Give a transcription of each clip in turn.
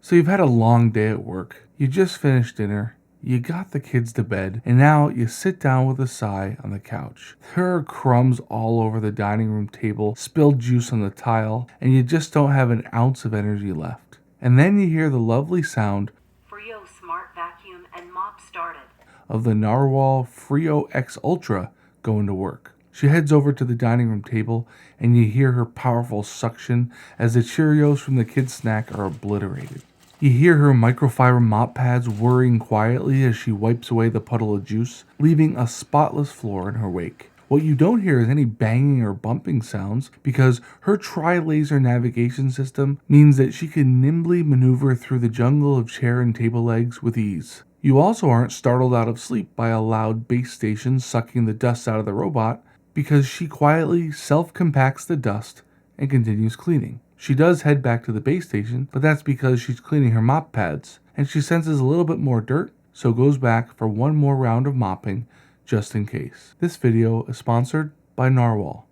So you've had a long day at work, you just finished dinner, you got the kids to bed, and now you sit down with a sigh on the couch. There are crumbs all over the dining room table, spilled juice on the tile, and you just don't have an ounce of energy left. And then you hear the lovely sound Freo Smart Vacuum and Mop started of the Narwal Freo X Ultra going to work. She heads over to the dining room table, and you hear her powerful suction as the Cheerios from the kids' snack are obliterated. You hear her microfiber mop pads whirring quietly as she wipes away the puddle of juice, leaving a spotless floor in her wake. What you don't hear is any banging or bumping sounds because her tri-laser navigation system means that she can nimbly maneuver through the jungle of chair and table legs with ease. You also aren't startled out of sleep by a loud base station sucking the dust out of the robot because she quietly self-compacts the dust and continues cleaning. She does head back to the base station, but that's because she's cleaning her mop pads, and she senses a little bit more dirt, so goes back for one more round of mopping, just in case. This video is sponsored by Narwal.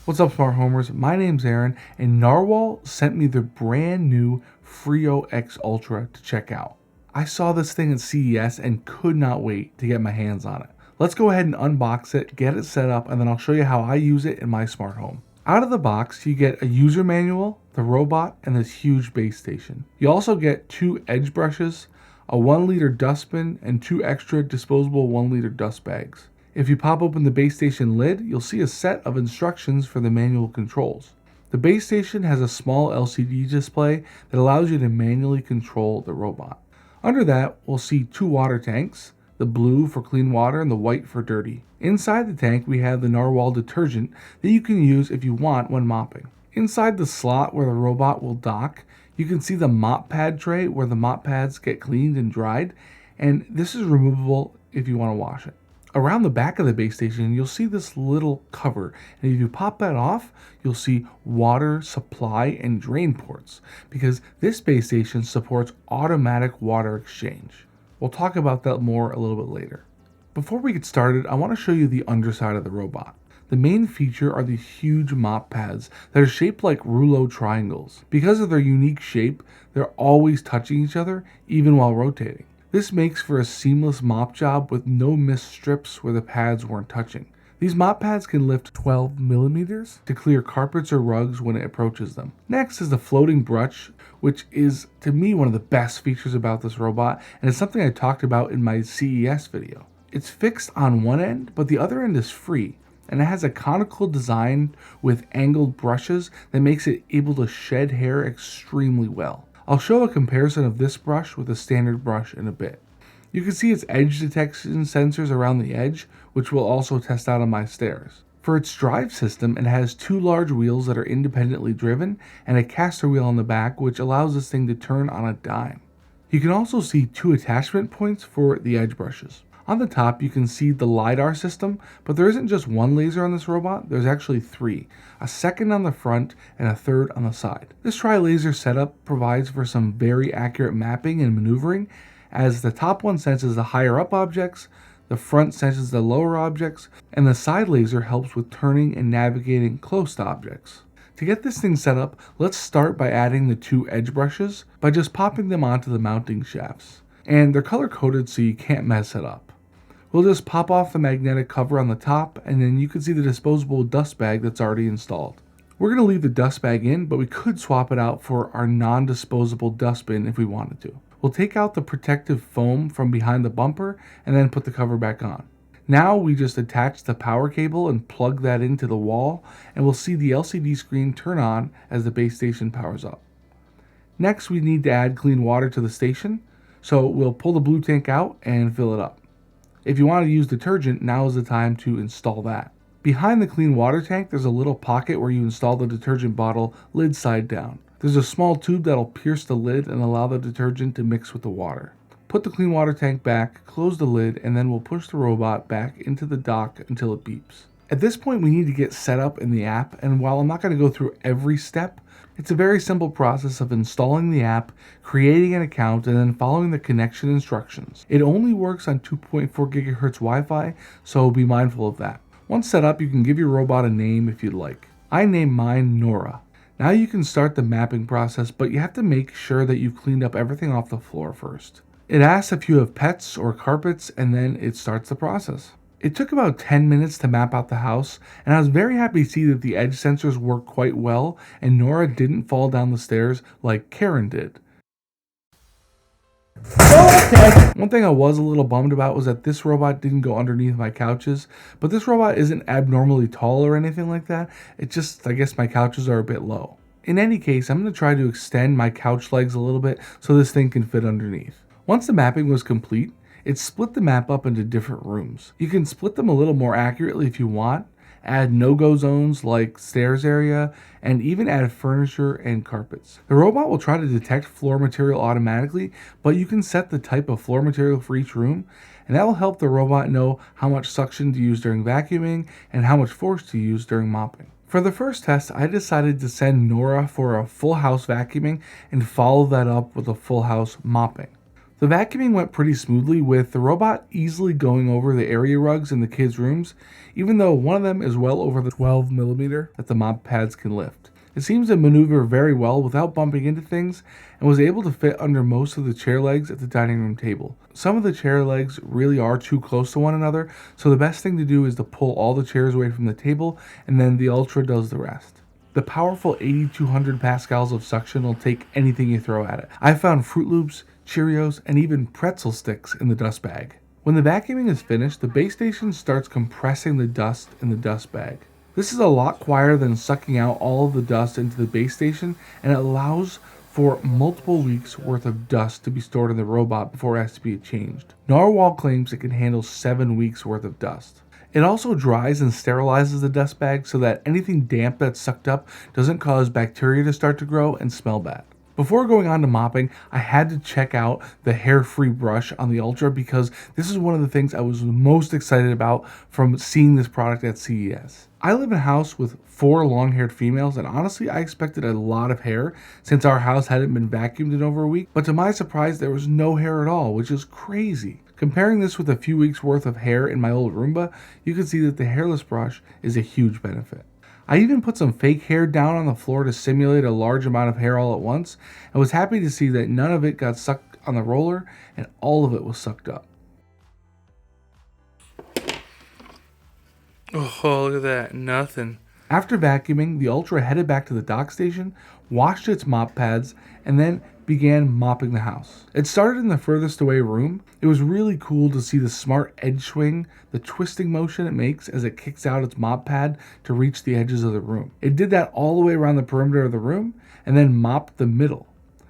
What's up, Smart Homers? My name's Aaron, and Narwal sent me the brand new Freo X Ultra to check out. I saw this thing at CES and could not wait to get my hands on it. Let's go ahead and unbox it, get it set up, and then I'll show you how I use it in my smart home. Out of the box, you get a user manual, the robot, and this huge base station. You also get 2 edge brushes, a 1-liter dustbin, and 2 extra disposable 1-liter dust bags. If you pop open the base station lid, you'll see a set of instructions for the manual controls. The base station has a small LCD display that allows you to manually control the robot. Under that, we'll see 2 water tanks, the blue for clean water and the white for dirty. Inside the tank, we have the Narwal detergent that you can use if you want when mopping. Inside the slot where the robot will dock, you can see the mop pad tray where the mop pads get cleaned and dried, and this is removable if you want to wash it. Around the back of the base station, you'll see this little cover, and if you pop that off, you'll see water supply and drain ports, because this base station supports automatic water exchange. We'll talk about that more a little bit later. Before we get started, I want to show you the underside of the robot. The main feature are these huge mop pads that are shaped like rouleau triangles. Because of their unique shape, they're always touching each other, even while rotating. This makes for a seamless mop job with no missed strips where the pads weren't touching. These mop pads can lift 12 millimeters to clear carpets or rugs when it approaches them. Next is the floating brush, which is, to me, one of the best features about this robot, and it's something I talked about in my CES video. It's fixed on one end, but the other end is free, and it has a conical design with angled brushes that makes it able to shed hair extremely well. I'll show a comparison of this brush with a standard brush in a bit. You can see its edge detection sensors around the edge, which we'll also test out on my stairs. For its drive system, it has 2 large wheels that are independently driven and a caster wheel on the back, which allows this thing to turn on a dime. You can also see 2 attachment points for the edge brushes. On the top, you can see the LiDAR system, but there isn't just 1 laser on this robot, there's actually 3, a second on the front and a third on the side. This tri-laser setup provides for some very accurate mapping and maneuvering, as the top one senses the higher up objects, the front senses the lower objects, and the side laser helps with turning and navigating close to objects. To get this thing set up, let's start by adding the 2 edge brushes by just popping them onto the mounting shafts. And they're color coded so you can't mess it up. We'll just pop off the magnetic cover on the top, and then you can see the disposable dust bag that's already installed. We're going to leave the dust bag in, but we could swap it out for our non-disposable dustbin if we wanted to. We'll take out the protective foam from behind the bumper and then put the cover back on. Now we just attach the power cable and plug that into the wall, and we'll see the LCD screen turn on as the base station powers up. Next, we need to add clean water to the station, so we'll pull the blue tank out and fill it up. If you want to use detergent, now is the time to install that. Behind the clean water tank, there's a little pocket where you install the detergent bottle lid side down. There's a small tube that'll pierce the lid and allow the detergent to mix with the water. Put the clean water tank back, close the lid, and then we'll push the robot back into the dock until it beeps. At this point, we need to get set up in the app, and while I'm not going to go through every step, it's a very simple process of installing the app, creating an account, and then following the connection instructions. It only works on 2.4 GHz Wi-Fi, so be mindful of that. Once set up, you can give your robot a name if you'd like. I named mine Nora. Now you can start the mapping process, but you have to make sure that you've cleaned up everything off the floor first. It asks if you have pets or carpets, and then it starts the process. It took about 10 minutes to map out the house, and I was very happy to see that the edge sensors worked quite well and Nora didn't fall down the stairs like Karen did. One thing I was a little bummed about was that this robot didn't go underneath my couches, but this robot isn't abnormally tall or anything like that. It just, I guess my couches are a bit low. In any case, I'm going to try to extend my couch legs a little bit so this thing can fit underneath. Once the mapping was complete, it split the map up into different rooms. You can split them a little more accurately if you want, add no-go zones like stairs area, and even add furniture and carpets. The robot will try to detect floor material automatically, but you can set the type of floor material for each room, and that will help the robot know how much suction to use during vacuuming and how much force to use during mopping. For the first test, I decided to send Nora for a full house vacuuming and follow that up with a full house mopping. The vacuuming went pretty smoothly, with the robot easily going over the area rugs in the kids' rooms, even though one of them is well over the 12mm that the mop pads can lift. It seems to maneuver very well without bumping into things, and was able to fit under most of the chair legs at the dining room table. Some of the chair legs really are too close to one another, so the best thing to do is to pull all the chairs away from the table, and then the Ultra does the rest. The powerful 8200 pascals of suction will take anything you throw at it. I found Fruit Loops, Cheerios, and even pretzel sticks in the dust bag. When the vacuuming is finished, the base station starts compressing the dust in the dust bag. This is a lot quieter than sucking out all of the dust into the base station, and it allows for multiple weeks worth of dust to be stored in the robot before it has to be changed. Narwal claims it can handle 7 weeks worth of dust. It also dries and sterilizes the dust bag so that anything damp that's sucked up doesn't cause bacteria to start to grow and smell bad. Before going on to mopping, I had to check out the hair-free brush on the Ultra because this is one of the things I was most excited about from seeing this product at CES. I live in a house with 4 long-haired females, and honestly I expected a lot of hair since our house hadn't been vacuumed in over a week, but to my surprise there was no hair at all, which is crazy. Comparing this with a few weeks worth of hair in my old Roomba, you can see that the hairless brush is a huge benefit. I even put some fake hair down on the floor to simulate a large amount of hair all at once, and was happy to see that none of it got sucked on the roller and all of it was sucked up. Oh, look at that, nothing. After vacuuming, the Ultra headed back to the dock station, washed its mop pads, and then began mopping the house. It started in the furthest away room. It was really cool to see the smart edge swing, the twisting motion it makes as it kicks out its mop pad to reach the edges of the room. It did that all the way around the perimeter of the room and then mopped the middle.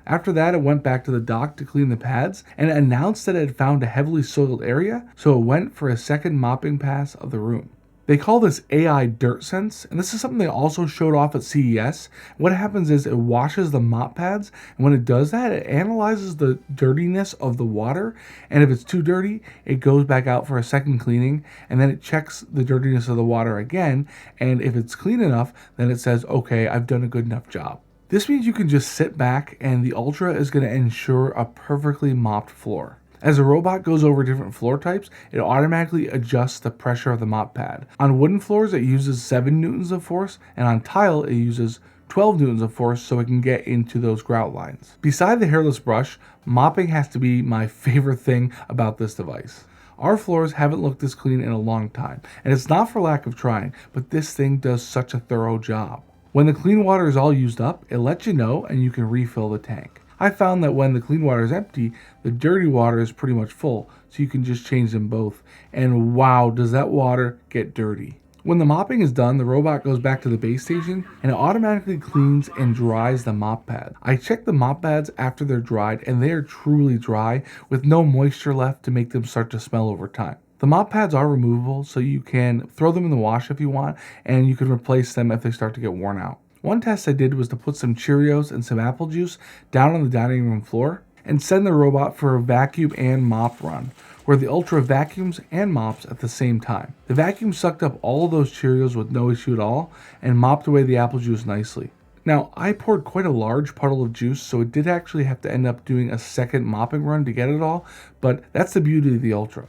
After that, it went back to the dock to clean the pads, and it announced that it had found a heavily soiled area, so it went for a second mopping pass of the room. They call this AI Dirt Sense, and this is something they also showed off at CES. What happens is it washes the mop pads, and when it does that, it analyzes the dirtiness of the water, and if it's too dirty, it goes back out for a second cleaning, and then it checks the dirtiness of the water again, and if it's clean enough, then it says, okay, I've done a good enough job. This means you can just sit back, and the Ultra is going to ensure a perfectly mopped floor. As the robot goes over different floor types, it automatically adjusts the pressure of the mop pad. On wooden floors, it uses 7 newtons of force, and on tile, it uses 12 newtons of force so it can get into those grout lines. Beside the hairless brush, mopping has to be my favorite thing about this device. Our floors haven't looked this clean in a long time, and it's not for lack of trying, but this thing does such a thorough job. When the clean water is all used up, it lets you know and you can refill the tank. I found that when the clean water is empty, the dirty water is pretty much full, so you can just change them both. And wow, does that water get dirty. When the mopping is done, the robot goes back to the base station and it automatically cleans and dries the mop pad. I checked the mop pads after they're dried and they are truly dry with no moisture left to make them start to smell over time. The mop pads are removable, so you can throw them in the wash if you want, and you can replace them if they start to get worn out. One test I did was to put some Cheerios and some apple juice down on the dining room floor and send the robot for a vacuum and mop run, where the Ultra vacuums and mops at the same time. The vacuum sucked up all of those Cheerios with no issue at all and mopped away the apple juice nicely. Now, I poured quite a large puddle of juice, so it did actually have to end up doing a second mopping run to get it all, but that's the beauty of the Ultra.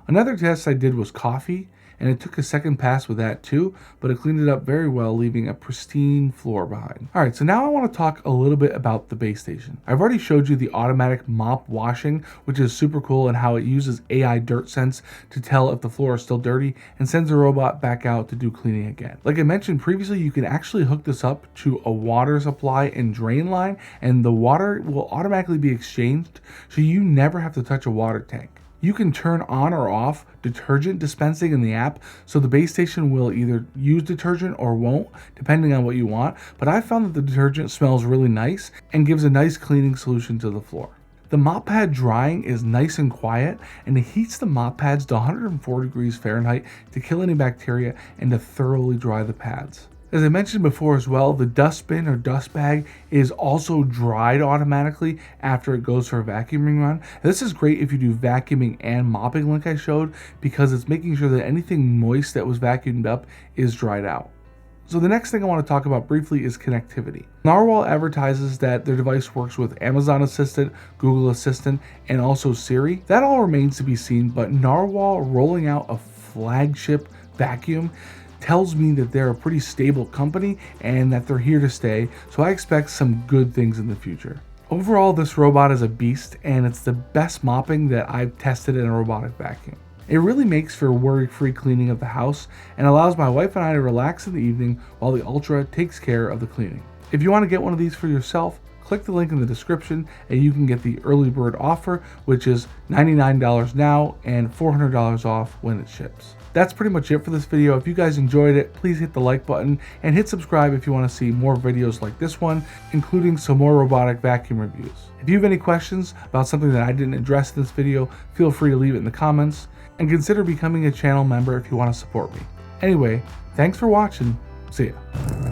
Another test I did was coffee, and it took a second pass with that too, but it cleaned it up very well, leaving a pristine floor behind. Alright, so now I want to talk a little bit about the base station. I've already showed you the automatic mop washing, which is super cool, and how it uses AI dirt sense to tell if the floor is still dirty and sends the robot back out to do cleaning again. Like I mentioned previously, you can actually hook this up to a water supply and drain line, and the water will automatically be exchanged, so you never have to touch a water tank. You can turn on or off detergent dispensing in the app, so the base station will either use detergent or won't, depending on what you want, but I found that the detergent smells really nice and gives a nice cleaning solution to the floor. The mop pad drying is nice and quiet, and it heats the mop pads to 104 degrees Fahrenheit to kill any bacteria and to thoroughly dry the pads. As I mentioned before as well, the dustbin or dust bag is also dried automatically after it goes for a vacuuming run. This is great if you do vacuuming and mopping like I showed, because it's making sure that anything moist that was vacuumed up is dried out. So the next thing I want to talk about briefly is connectivity. Narwal advertises that their device works with Amazon Assistant, Google Assistant, and also Siri. That all remains to be seen, but Narwal rolling out a flagship vacuum tells me that they're a pretty stable company and that they're here to stay, so I expect some good things in the future. Overall, this robot is a beast, and it's the best mopping that I've tested in a robotic vacuum. It really makes for worry-free cleaning of the house and allows my wife and I to relax in the evening while the Ultra takes care of the cleaning. If you want to get one of these for yourself, click the link in the description and you can get the early bird offer, which is $99 now and $400 off when it ships. That's pretty much it for this video. If you guys enjoyed it, please hit the like button and hit subscribe if you want to see more videos like this one, including some more robotic vacuum reviews. If you have any questions about something that I didn't address in this video, feel free to leave it in the comments, and consider becoming a channel member if you want to support me. Anyway, thanks for watching. See ya.